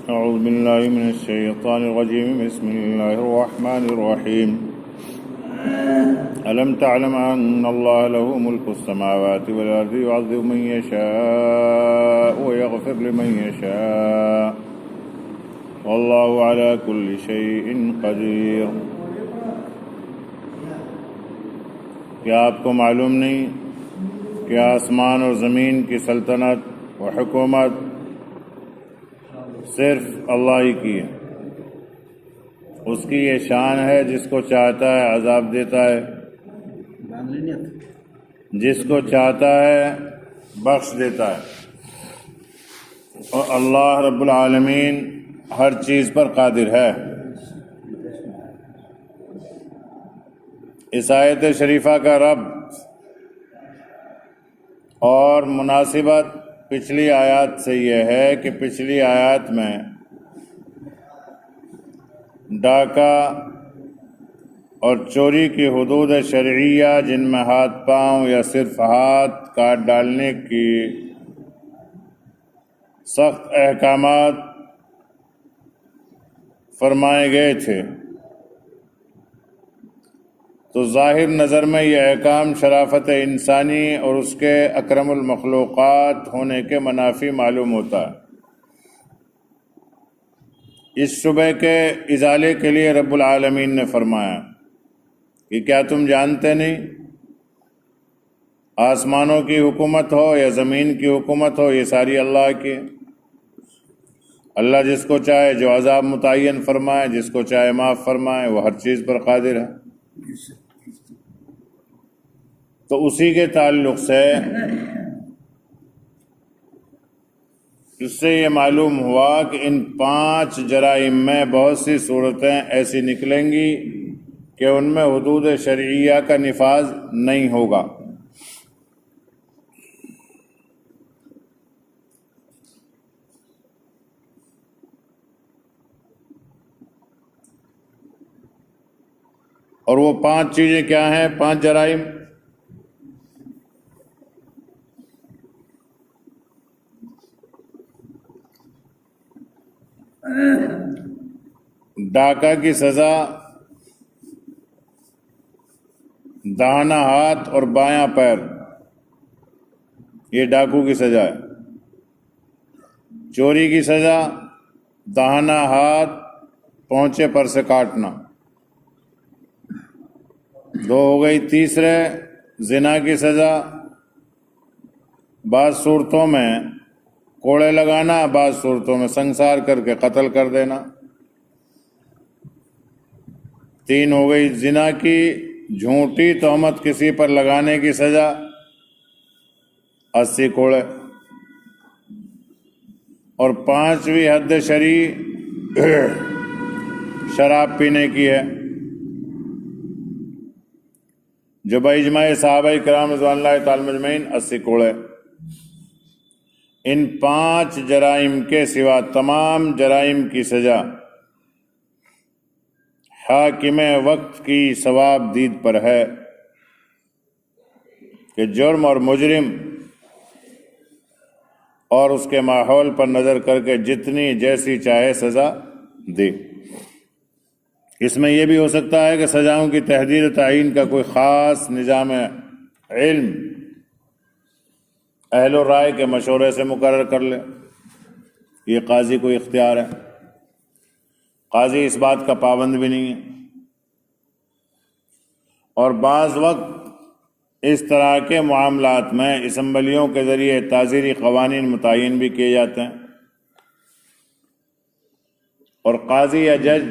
أعوذ بالله من الشيطان الرجيم. بسم الله الرحمن الرحيم. ألم تعلم أن الله له ملك السماوات والأرض يعذب من يشاء ويغفر لمن يشاء والله على كل شيء قدير. کیا آپ کو معلوم نہیں کہ آسمان اور زمین کی سلطنت و حکومت صرف اللہ ہی کی ہے. اس کی یہ شان ہے، جس کو چاہتا ہے عذاب دیتا ہے، جس کو چاہتا ہے بخش دیتا ہے، اور اللہ رب العالمین ہر چیز پر قادر ہے. اس آیت شریفہ کا ربط اور مناسبت پچھلی آیات سے یہ ہے کہ پچھلی آیات میں ڈاکہ اور چوری کی حدود شرعیہ، جن میں ہاتھ پاؤں یا صرف ہاتھ کاٹ ڈالنے کی سخت احکامات فرمائے گئے تھے، تو ظاہر نظر میں یہ احکام شرافت انسانی اور اس کے اکرم المخلوقات ہونے کے منافی معلوم ہوتا ہے. اس شبہ کے ازالے کے لیے رب العالمین نے فرمایا کہ کیا تم جانتے نہیں، آسمانوں کی حکومت ہو یا زمین کی حکومت ہو، یہ ساری اللہ کی ہے. اللہ جس کو چاہے جو عذاب متعین فرمائے، جس کو چاہے معاف فرمائے، وہ ہر چیز پر قادر ہے. تو اسی کے تعلق سے اس سے یہ معلوم ہوا کہ ان 5 جرائم میں بہت سی صورتیں ایسی نکلیں گی کہ ان میں حدود شرعیہ کا نفاذ نہیں ہوگا. اور وہ 5 چیزیں کیا ہیں؟ 5 جرائم. ڈاکہ کی سزا داہنا ہاتھ اور بایاں پیر، یہ ڈاکو کی سزا ہے. چوری کی سزا داہنا ہاتھ پونچے پر سے کاٹنا. 2 ہو گئی. تیسرے زنا کی سزا بعض صورتوں میں کوڑے لگانا، بعض صورتوں میں سنسار کر کے قتل کر دینا. 3 ہو گئی زنا کی جھوٹی تہمت کسی پر لگانے کی سزا 80 کوڑے. اور 5ویں حد شرعی شراب پینے کی ہے، جو باجماع صحابہ کرام رضوان اللہ تعالی مجمعین 80 کوڑے. ان 5 جرائم کے سوا تمام جرائم کی سزا حاکم وقت کی ثواب دید پر ہے کہ جرم اور مجرم اور اس کے ماحول پر نظر کر کے جتنی جیسی چاہے سزا دے. اس میں یہ بھی ہو سکتا ہے کہ سزاؤں کی تحدید و تعیین کا کوئی خاص نظام علم اہل و رائے کے مشورے سے مقرر کر لے. یہ قاضی کو اختیار ہے. قاضی اس بات کا پابند بھی نہیں ہے. اور بعض وقت اس طرح کے معاملات میں اسمبلیوں کے ذریعے تعزیری قوانین متعین بھی کیے جاتے ہیں، اور قاضی یا جج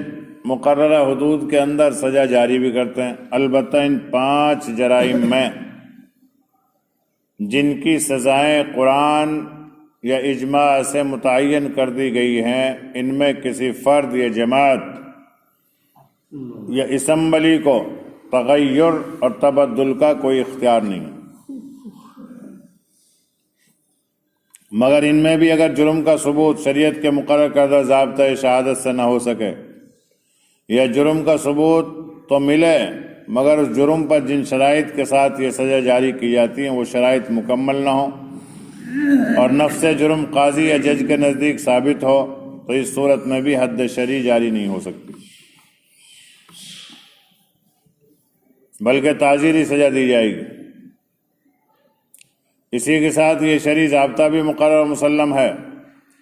مقررہ حدود کے اندر سزا جاری بھی کرتے ہیں. البتہ ان 5 جرائم میں جن کی سزائیں قرآن یا اجماع سے متعین کر دی گئی ہیں، ان میں کسی فرد یا جماعت یا اسمبلی کو تغیر اور تبدل کا کوئی اختیار نہیں، مگر ان میں بھی اگر جرم کا ثبوت شریعت کے مقرر کردہ ضابطۂ شہادت سے نہ ہو سکے، یا جرم کا ثبوت تو ملے مگر اس جرم پر جن شرائط کے ساتھ یہ سزا جاری کی جاتی ہیں وہ شرائط مکمل نہ ہوں، اور نفس جرم قاضی یا جج کے نزدیک ثابت ہو، تو اس صورت میں بھی حد شرعی جاری نہیں ہو سکتی، بلکہ تعزیری سزا دی جائے گی۔ اسی کے ساتھ یہ شرعی ضابطہ بھی مقرر و مسلم ہے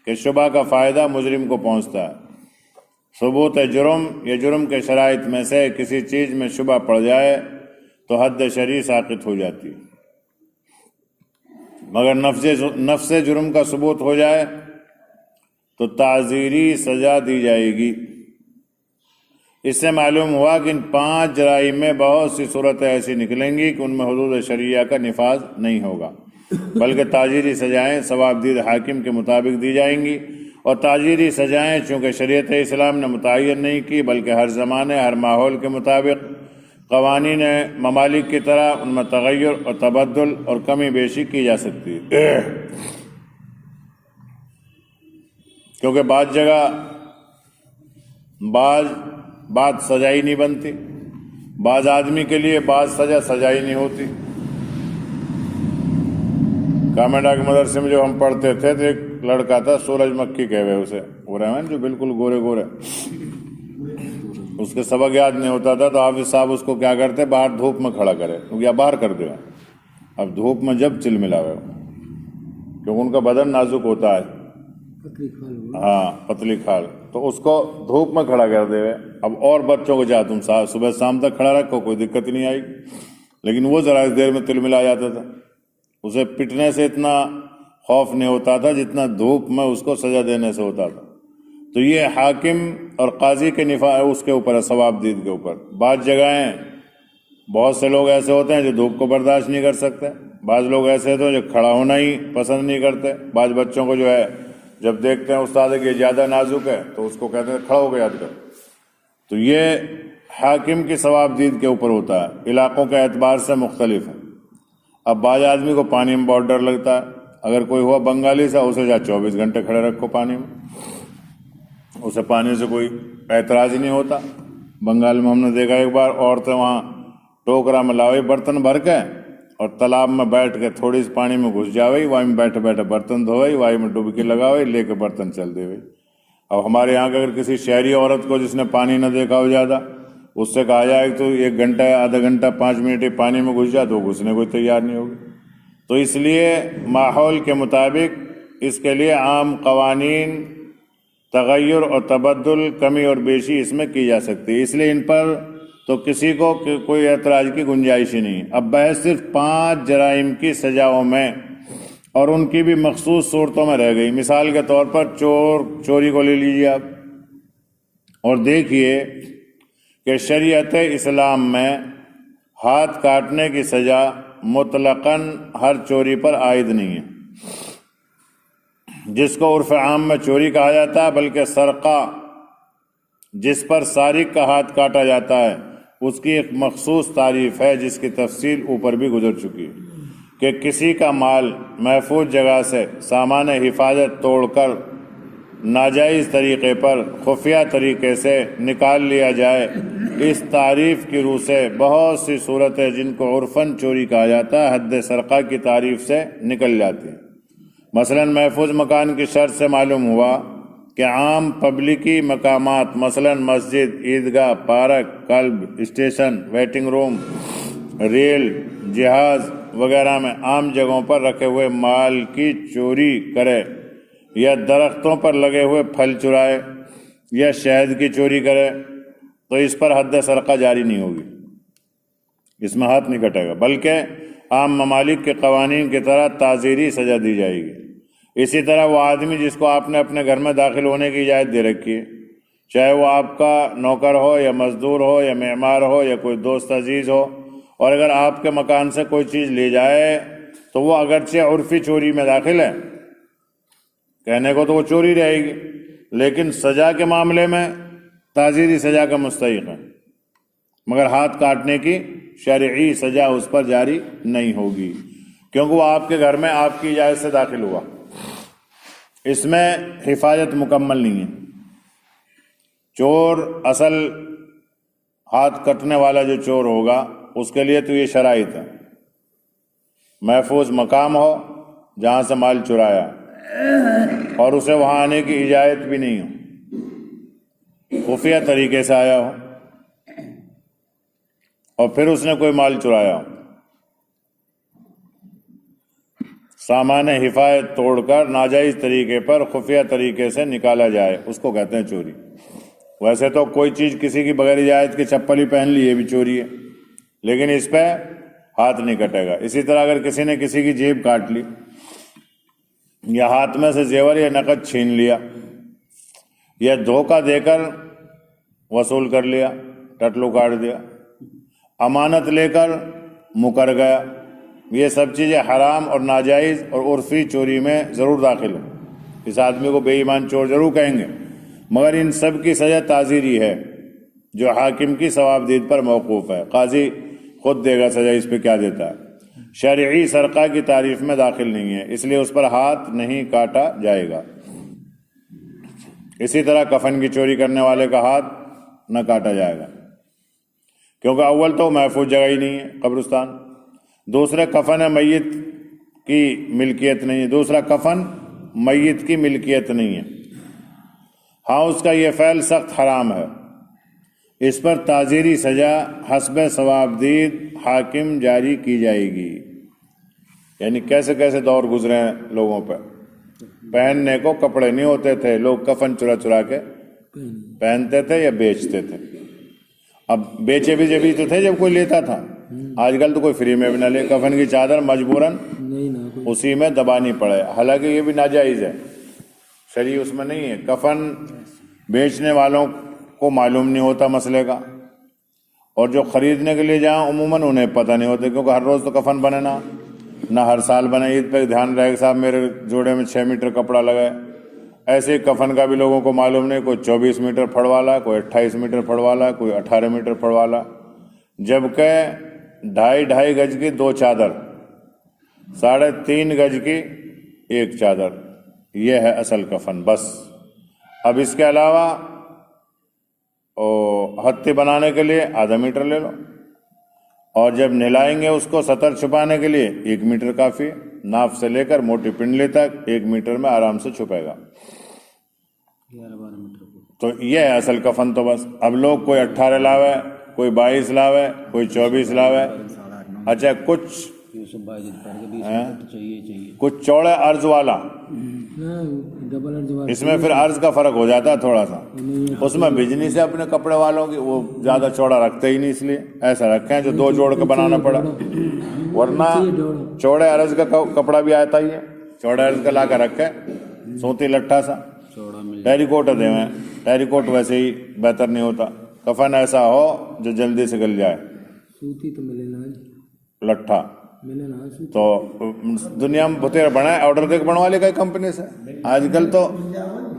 کہ شبہ کا فائدہ مجرم کو پہنچتا ہے۔ ثبوت جرم یا جرم کے شرائط میں سے کسی چیز میں شبہ پڑ جائے تو حد شرعی ساقط ہو جاتی ہے، مگر نفس جرم کا ثبوت ہو جائے تو تعزیری سزا دی جائے گی۔ اس سے معلوم ہوا کہ ان 5 جرائم میں بہت سی صورتیں ایسی نکلیں گی کہ ان میں حدود شرعیہ کا نفاذ نہیں ہوگا، بلکہ تعزیری سزائیں ثوابدید حاکم کے مطابق دی جائیں گی۔ اور تعزیری سزائیں چونکہ شریعت اسلام نے متعین نہیں کی، بلکہ ہر زمانے ہر ماحول کے مطابق قوانین ممالک کی طرح ان میں تغیر اور تبدل اور کمی بیشی کی جا سکتی ہے، کیونکہ بعض جگہ بات سزائی نہیں بنتی، بعض آدمی کے لیے بعض سزا سزائی نہیں ہوتی۔ کامنڈا کے مدرسے میں جو ہم پڑھتے تھے تو ایک لڑکا تھا سورج مکھی کہے ہوئے اسے، وہ رحمان جو بالکل گورے گورے، اس کے سبق یاد نہیں ہوتا تھا تو حافظ صاحب اس کو کیا کرتے، باہر دھوپ میں کھڑا کرے، کیونکہ باہر کر دے۔ اب دھوپ میں جب چل ملا ہوئے کیونکہ ان کا بدن نازک ہوتا ہے، ہاں پتلی کھال، تو اس کو دھوپ میں کھڑا کر دے۔ اب اور بچوں کو جا تم صبح شام تک کھڑا رکھو، کوئی دقت نہیں آئی، لیکن وہ ذرا اس دیر میں تل ملا جاتا تھا۔ اسے پٹنے سے اتنا خوف نہیں ہوتا تھا جتنا دھوپ میں اس کو سزا دینے سے ہوتا تھا۔ تو یہ حاکم اور قاضی کے اس کے اوپر ہے، ثوابدید کے اوپر۔ بعض جگہیں بہت سے لوگ ایسے ہوتے ہیں جو دھوپ کو برداشت نہیں کر سکتے، بعض لوگ ایسے ہوتے ہیں جو کھڑا ہونا ہی پسند نہیں کرتے۔ بعض بچوں کو جو ہے جب دیکھتے ہیں استاد کہ زیادہ نازک ہے تو اس کو کہتے ہیں کھڑا ہو کے یاد کر۔ تو یہ حاکم کی ثوابدید کے اوپر ہوتا ہے، علاقوں کے اعتبار سے مختلف ہے۔ اب بعض آدمی کو پانی میں بہت ڈر لگتا ہے، اگر کوئی ہوا بنگالی سا اسے جا 24 گھنٹے کھڑے رکھو پانی میں، اسے پانی سے کوئی اعتراض ہی نہیں ہوتا۔ بنگال میں ہم نے دیکھا ایک بار عورتیں وہاں ٹوکرا میں لاوئی برتن بھر کے اور تالاب میں بیٹھ کے تھوڑی سی پانی میں گھس جاوئی، وہیں میں بیٹھے بیٹھے برتن دھوئی، وہیں میں ڈبکی لگاوئی، لے کے برتن چل دے گئی۔ اب ہمارے یہاں کے اگر کسی شہری عورت کو جس نے پانی نہ دیکھا ہو زیادہ، اس سے کہا جائے تو 1 گھنٹہ آدھا گھنٹہ 5 منٹ ہی پانی میں گھس جائے تو گھسنے کو تیار نہیں ہوگی۔ تو اس لیے ماحول کے مطابق اس کے لیے عام قوانین، تغیر اور تبدل، کمی اور بیشی اس میں کی جا سکتی ہے، اس لیے ان پر تو کسی کو کوئی اعتراض کی گنجائش ہی نہیں۔ اب بحث صرف 5 جرائم کی سزاؤں میں اور ان کی بھی مخصوص صورتوں میں رہ گئی۔ مثال کے طور پر چوری کو لے لیجیے آپ اور دیکھیے کہ شریعت اسلام میں ہاتھ کاٹنے کی سزا مطلقاً ہر چوری پر عائد نہیں ہے، جس کو عرف عام میں چوری کہا جاتا ہے، بلکہ سرقہ جس پر سارق کا ہاتھ کاٹا جاتا ہے اس کی ایک مخصوص تعریف ہے، جس کی تفصیل اوپر بھی گزر چکی ہے کہ کسی کا مال محفوظ جگہ سے سامان حفاظت توڑ کر ناجائز طریقے پر خفیہ طریقے سے نکال لیا جائے۔ اس تعریف کی روح سے بہت سی صورتیں جن کو عرفاً چوری کہا جاتا ہے حد سرقہ کی تعریف سے نکل جاتی ہیں۔ مثلاً محفوظ مکان کی شرط سے معلوم ہوا کہ عام پبلکی مقامات مثلاً مسجد، عیدگاہ، park, club, station, waiting room, rail, جہاز وغیرہ میں عام جگہوں پر رکھے ہوئے مال کی چوری کرے، یا درختوں پر لگے ہوئے پھل چرائے، یا شہد کی چوری کرے تو اس پر حد سرقہ جاری نہیں ہوگی، اس میں ہاتھ نہیں کٹے گا، بلکہ عام ممالک کے قوانین کی طرح تعزیری سزا دی جائے گی۔ اسی طرح وہ آدمی جس کو آپ نے اپنے گھر میں داخل ہونے کی اجازت دے رکھی ہے، چاہے وہ آپ کا نوکر ہو یا مزدور ہو یا معمار ہو یا کوئی دوست عزیز ہو، اور اگر آپ کے مکان سے کوئی چیز لے جائے تو وہ اگرچہ عرفی چوری میں داخل ہے، کہنے کو تو وہ چوری رہے گی، لیکن سزا کے معاملے میں تعزیری سزا کا مستحق ہے، مگر ہاتھ کاٹنے کی شرعی سزا اس پر جاری نہیں ہوگی، کیونکہ وہ آپ کے گھر میں آپ کی اجازت سے داخل ہوا۔ اس میں حفاظت مکمل نہیں ہے۔ چور اصل ہاتھ کٹنے والا جو چور ہوگا اس کے لیے تو یہ شرائط ہے، محفوظ مقام ہو جہاں سے مال چرایا اور اسے وہاں آنے کی اجازت بھی نہیں ہو، خفیہ طریقے سے آیا ہو اور پھر اس نے کوئی مال چرایا ہو، سامان حفاظت توڑ کر ناجائز طریقے پر خفیہ طریقے سے نکالا جائے، اس کو کہتے ہیں چوری۔ ویسے تو کوئی چیز کسی کی بغیر اجازت کے چپل ہی پہن لی، یہ بھی چوری ہے، لیکن اس پہ ہاتھ نہیں کٹے گا۔ اسی طرح اگر کسی نے کسی کی جیب کاٹ لی یا ہاتھ میں سے زیور یا نقد چھین لیا یا دھوکہ دے کر وصول کر لیا، ٹٹلو کاٹ دیا، امانت لے کر مکر گیا، یہ سب چیزیں حرام اور ناجائز اور عرفی چوری میں ضرور داخل ہیں۔ اس آدمی کو بے ایمان چور ضرور کہیں گے، مگر ان سب کی سزا تعزیری ہے جو حاکم کی ثوابدید پر موقوف ہے۔ قاضی خود دے گا سزا، اس پہ کیا دیتا ہے۔ شرعی سرقہ کی تعریف میں داخل نہیں ہے، اس لیے اس پر ہاتھ نہیں کاٹا جائے گا۔ اسی طرح کفن کی چوری کرنے والے کا ہاتھ نہ کاٹا جائے گا، کیونکہ اول تو محفوظ جگہ ہی نہیں ہے قبرستان، دوسرے کفن میت کی ملکیت نہیں ہے، دوسرا کفن میت کی ملکیت نہیں ہے۔ ہاں اس کا یہ فعل سخت حرام ہے، اس پر تعزیری سزا حسب ثوابدید حاکم جاری کی جائے گی۔ یعنی کیسے کیسے دور گزرے ہیں لوگوں پہ، پہننے کو کپڑے نہیں ہوتے تھے، لوگ کفن چرا چرا کے پہنتے تھے یا بیچتے تھے۔ اب بیچے بھی جبھی تو تھے جب کوئی لیتا تھا، آج کل تو کوئی فری میں بھی نہ لے، کفن کی چادر مجبوراً اسی میں دبانی پڑے، حالانکہ یہ بھی ناجائز ہے، شرعی اس میں نہیں ہے۔ کفن بیچنے والوں کو معلوم نہیں ہوتا مسئلے کا، اور جو خریدنے کے لیے جائیں عموماً انہیں پتہ نہیں ہوتا، کیونکہ ہر روز تو کفن بنے نہ ہر سال بنے۔ عید پہ دھیان رہے کہ صاحب میرے جوڑے میں 6 میٹر کپڑا لگا ہے، ایسے ہی کفن کا بھی لوگوں کو معلوم نہیں، کوئی 24 میٹر پھڑ والا، کوئی 28 میٹر پھڑ والا، کوئی 18 میٹر پھڑ والا، جبکہ 2.5 گج کی 2 چادر، 3.5 گج کی 1 چادر، یہ ہے اصل کفن بس۔ اب اس کے علاوہ ہتھی بنانے کے لیے آدھا میٹر لے لو، اور جب نہلائیں گے اس کو سطر چھپانے کے لیے 1 میٹر کافی، ناف سے لے کر موٹی پنڈلی تک 1 میٹر میں آرام سے چھپے گا۔ تو یہ ہے اصل کفن تو بس۔ اب لوگ کوئی 18 لاوے، کوئی 22 لاوے، کوئی 24 لاوے، اچھا کچھ چوڑے عرض والا، اس میں پھر عرض کا فرق ہو جاتا ہے تھوڑا سا، اس میں بجنی سے اپنے کپڑے والوں کی وہ زیادہ چوڑا رکھتے ہی نہیں، اس لیے ایسا رکھے ہیں جو 2 جوڑ کے بنانا پڑا، ورنہ چوڑے عرض کا کپڑا بھی آتا ہی ہے، چوڑے عرض کا لا کر رکھے، سوتی لٹھا سا ٹیری کوٹ دے ہوئے، ٹیری کوٹ ویسے ہی بہتر نہیں ہوتا، کفن ایسا ہو جو جلدی سے گل جائے، لٹھا۔ تو دنیا میں بتیرا بنا ہے، آرڈر دے کے بنوا لے گا کمپنی سے، آج کل تو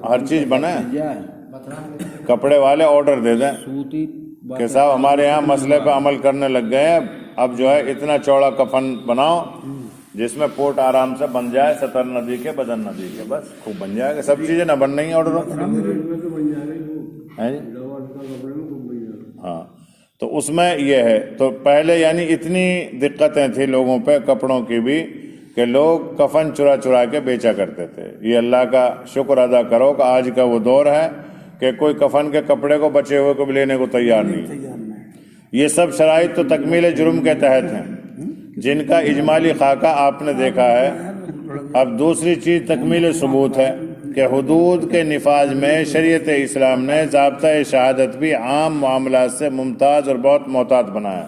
ہر چیز بنا ہے، کپڑے والے آرڈر دے دیں کہ صاحب ہمارے یہاں مسئلے پہ عمل کرنے لگ گئے ہیں، اب جو ہے اتنا چوڑا کفن بناؤ جس میں پوٹ آرام سے بن جائے، سطر ندی کے بدن ندی کے، بس خوب بن جائے گا، سب چیزیں نہ بن رہی ہیں آرڈروں ہاں۔ تو اس میں یہ ہے، تو پہلے یعنی اتنی دقتیں تھیں لوگوں پہ کپڑوں کی بھی کہ لوگ کفن چرا چرا کے بیچا کرتے تھے۔ یہ اللہ کا شکر ادا کرو کہ آج کا وہ دور ہے کہ کوئی کفن کے کپڑے کو بچے ہوئے کو بھی لینے کو تیار نہیں۔ یہ سب شرائط تو تکمیل جرم کے تحت ہیں جن کا اجمالی خاکہ آپ نے دیکھا ہے۔ اب دوسری چیز تکمیل ثبوت ہے کہ حدود کے نفاذ میں شریعت اسلام نے ضابطۂ شہادت بھی عام معاملات سے ممتاز اور بہت محتاط بنایا۔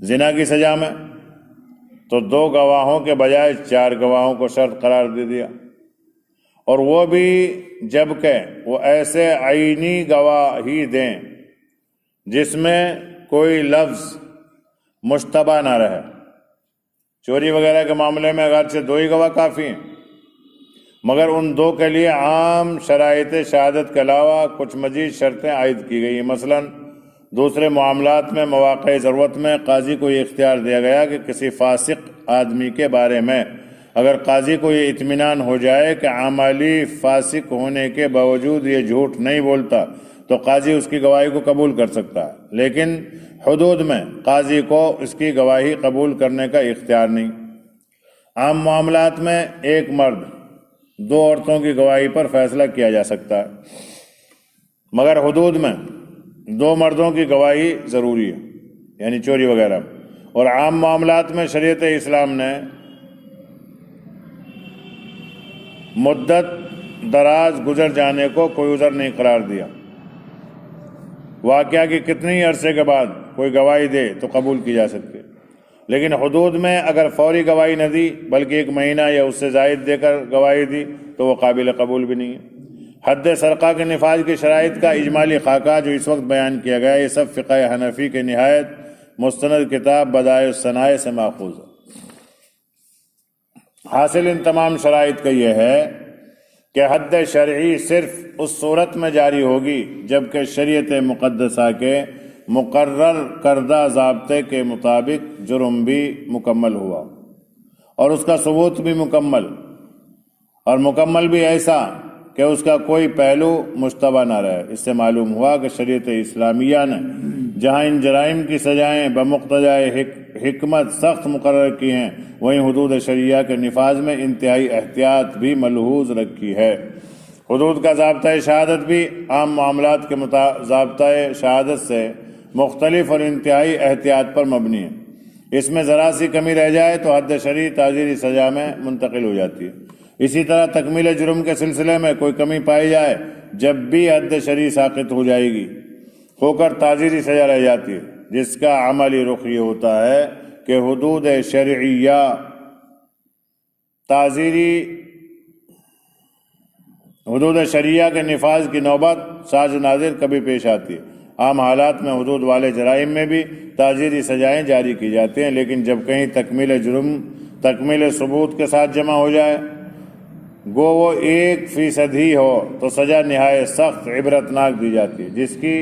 زنا کی سزا میں تو 2 گواہوں کے بجائے 4 گواہوں کو شرط قرار دے دیا، اور وہ بھی جبکہ وہ ایسے عینی گواہی دیں جس میں کوئی لفظ مشتبہ نہ رہے۔ چوری وغیرہ کے معاملے میں اگرچہ 2 ہی گواہ کافی ہیں، مگر ان 2 کے لیے عام شرائط شہادت کے علاوہ کچھ مزید شرطیں عائد کی گئی ہیں۔ مثلا دوسرے معاملات میں مواقع ضرورت میں قاضی کو یہ اختیار دیا گیا کہ کسی فاسق آدمی کے بارے میں اگر قاضی کو یہ اطمینان ہو جائے کہ عملی فاسق ہونے کے باوجود یہ جھوٹ نہیں بولتا تو قاضی اس کی گواہی کو قبول کر سکتا ہے، لیکن حدود میں قاضی کو اس کی گواہی قبول کرنے کا اختیار نہیں۔ عام معاملات میں 1 مرد 2 عورتوں کی گواہی پر فیصلہ کیا جا سکتا ہے۔ مگر حدود میں 2 مردوں کی گواہی ضروری ہے، یعنی چوری وغیرہ، اور عام معاملات میں شریعت اسلام نے مدت دراز گزر جانے کو کوئی عذر نہیں قرار دیا۔ واقعہ کی کتنی ہی عرصے کے بعد کوئی گواہی دے تو قبول کی جا سکتی ہے، لیکن حدود میں اگر فوری گواہی نہ دی بلکہ 1 مہینہ یا اس سے زائد دے کر گواہی دی تو وہ قابل قبول بھی نہیں ہے۔ حد سرقہ کے نفاذ کی شرائط کا اجمالی خاکہ جو اس وقت بیان کیا گیا ہے، یہ سب فقہ حنفی کے نہایت مستند کتاب بدائع الصنائع سے ماخوذ ہے۔ حاصل ان تمام شرائط کا یہ ہے کہ حد شرعی صرف اس صورت میں جاری ہوگی جبکہ شریعت مقدسہ کے مقرر کردہ ضابطے کے مطابق جرم بھی مکمل ہوا اور اس کا ثبوت بھی مکمل، اور مکمل بھی ایسا کہ اس کا کوئی پہلو مشتبہ نہ رہے۔ اس سے معلوم ہوا کہ شریعت اسلامیہ نے جہاں ان جرائم کی سزائیں بمقتضائے حکمت سخت مقرر کی ہیں، وہیں حدود شرعیہ کے نفاذ میں انتہائی احتیاط بھی ملحوظ رکھی ہے۔ حدود کا ضابطۂ شہادت بھی عام معاملات کے ضابطۂ شہادت سے مختلف اور انتہائی احتیاط پر مبنی ہے۔ اس میں ذرا سی کمی رہ جائے تو حد شرعی تعزیری سزا میں منتقل ہو جاتی ہے۔ اسی طرح تکمیل جرم کے سلسلے میں کوئی کمی پائی جائے، جب بھی حد شرعی ساقط ہو جائے گی ہو کر تعزیری سزا رہ جاتی ہے، جس کا عملی رخ یہ ہوتا ہے کہ حدود شرعیہ کے نفاذ کی نوبت ساز ناظر کبھی پیش آتی ہے۔ عام حالات میں حدود والے جرائم میں بھی تعزیری سزائیں جاری کی جاتی ہیں، لیکن جب کہیں تکمیل جرم تکمیل ثبوت کے ساتھ جمع ہو جائے، گو وہ 1% ہی ہو، تو سزا نہایت سخت عبرتناک دی جاتی ہے، جس کی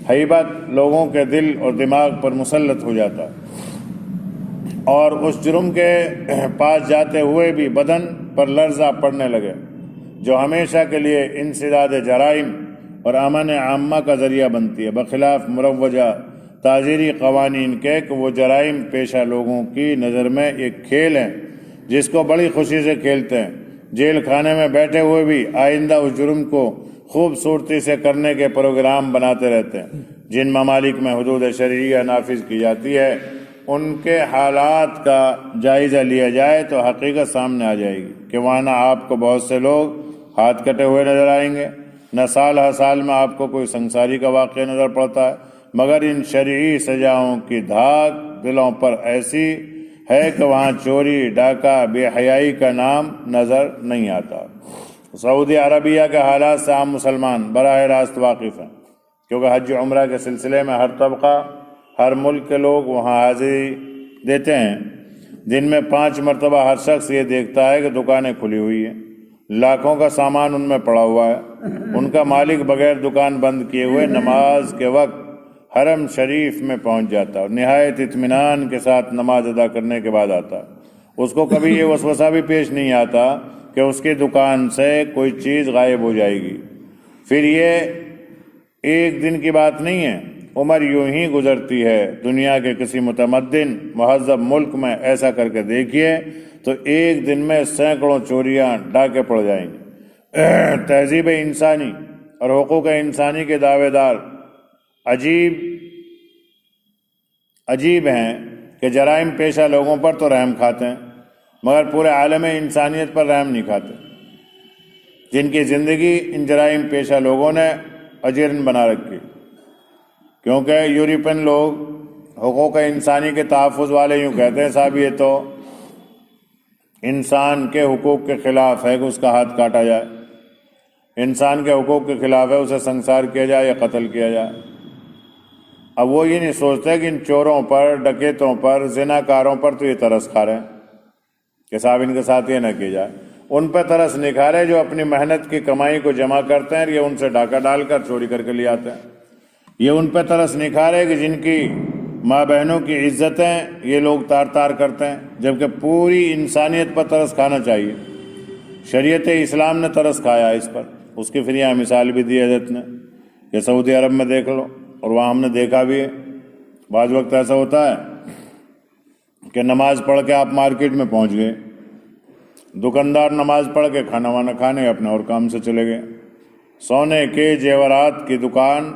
ہیبت لوگوں کے دل اور دماغ پر مسلط ہو جاتا ہے اور اس جرم کے پاس جاتے ہوئے بھی بدن پر لرزہ پڑنے لگے، جو ہمیشہ کے لیے انسداد جرائم اور امن عامہ کا ذریعہ بنتی ہے، بخلاف مروجہ تعزیری قوانین کے کہ وہ جرائم پیشہ لوگوں کی نظر میں ایک کھیل ہے جس کو بڑی خوشی سے کھیلتے ہیں۔ جیل خانے میں بیٹھے ہوئے بھی آئندہ اس جرم کو خوبصورتی سے کرنے کے پروگرام بناتے رہتے ہیں۔ جن ممالک میں حدود شرعیہ نافذ کی جاتی ہے، ان کے حالات کا جائزہ لیا جائے تو حقیقت سامنے آ جائے گی کہ وہاں نہ آپ کو بہت سے لوگ ہاتھ کٹے ہوئے نظر آئیں گے، نہ سال ہر سال میں آپ کو کوئی سنساری کا واقعہ نظر پڑتا ہے، مگر ان شرعی سزاؤں کی دھاک دلوں پر ایسی ہے کہ وہاں چوری، ڈاکہ، بے حیائی کا نام نظر نہیں آتا۔ سعودی عربیہ کے حالات سے عام مسلمان براہ راست واقف ہیں، کیونکہ حج عمرہ کے سلسلے میں ہر طبقہ، ہر ملک کے لوگ وہاں حاضری دیتے ہیں۔ دن میں 5 مرتبہ ہر شخص یہ دیکھتا ہے کہ دکانیں کھلی ہوئی ہیں، لاکھوں کا سامان ان میں پڑا ہوا ہے۔ ان کا مالک بغیر دکان بند کیے ہوئے نماز کے وقت حرم شریف میں پہنچ جاتا ہے اور نہایت اطمینان کے ساتھ نماز ادا کرنے کے بعد آتا ہے۔ اس کو کبھی یہ وسوسہ بھی پیش نہیں آتا کہ اس کی دکان سے کوئی چیز غائب ہو جائے گی۔ پھر یہ ایک دن کی بات نہیں ہے، عمر یوں ہی گزرتی ہے۔ دنیا کے کسی متمدن مہذب ملک میں ایسا کر کے دیکھیے تو ایک دن میں سینکڑوں چوریاں، ڈاکے پڑ جائیں گے۔ تہذیب انسانی اور حقوق انسانی کے دعوے دار عجیب ہیں کہ جرائم پیشہ لوگوں پر تو رحم کھاتے ہیں مگر پورے عالم انسانیت پر رحم نہیں کھاتے، جن کی زندگی ان جرائم پیشہ لوگوں نے اجیرن بنا رکھی۔ کیونکہ یورپین لوگ حقوق انسانی کے تحفظ والے یوں کہتے ہیں، صاحب یہ تو انسان کے حقوق کے خلاف ہے کہ اس کا ہاتھ کاٹا جائے، انسان کے حقوق کے خلاف ہے اسے سنسار کیا جائے یا قتل کیا جائے۔ اب وہ یہ نہیں سوچتے کہ ان چوروں پر، ڈکیتوں پر، زنا کاروں پر تو یہ ترس کھا رہے ہیں کہ صاحب ان کے ساتھ یہ نہ کیا جائے۔ ان پہ ترس نہیں کھا رہے جو اپنی محنت کی کمائی کو جمع کرتے ہیں، یہ ان سے ڈاکہ ڈال کر چوری کر کے لے آتے ہیں۔ یہ ان پہ ترس نہیں کھا رہے کہ جن کی ماں بہنوں کی عزتیں یہ لوگ تار تار کرتے ہیں، جبکہ پوری انسانیت پر ترس کھانا چاہیے۔ شریعت اسلام نے ترس کھایا اس پر، اس کی پھر یہاں مثال بھی دی حضرت نے کہ سعودی عرب میں دیکھ لو، اور وہاں ہم نے دیکھا بھی ہے۔ بعض وقت ایسا ہوتا ہے کہ نماز پڑھ کے آپ مارکیٹ میں پہنچ گئے، دکاندار نماز پڑھ کے کھانا وانا کھانے اپنے اور کام سے چلے گئے، سونے کے زیورات کی دکان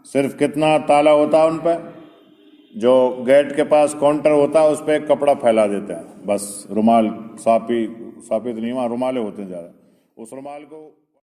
صرف کتنا تالا ہوتا ہے ان پہ؟ جو گیٹ کے پاس کاؤنٹر ہوتا ہے اس پہ ایک کپڑا پھیلا دیتے ہیں، بس رومال، ساپی تو نہیں، وہاں رومالے ہوتے ہیں زیادہ، اس رومال کو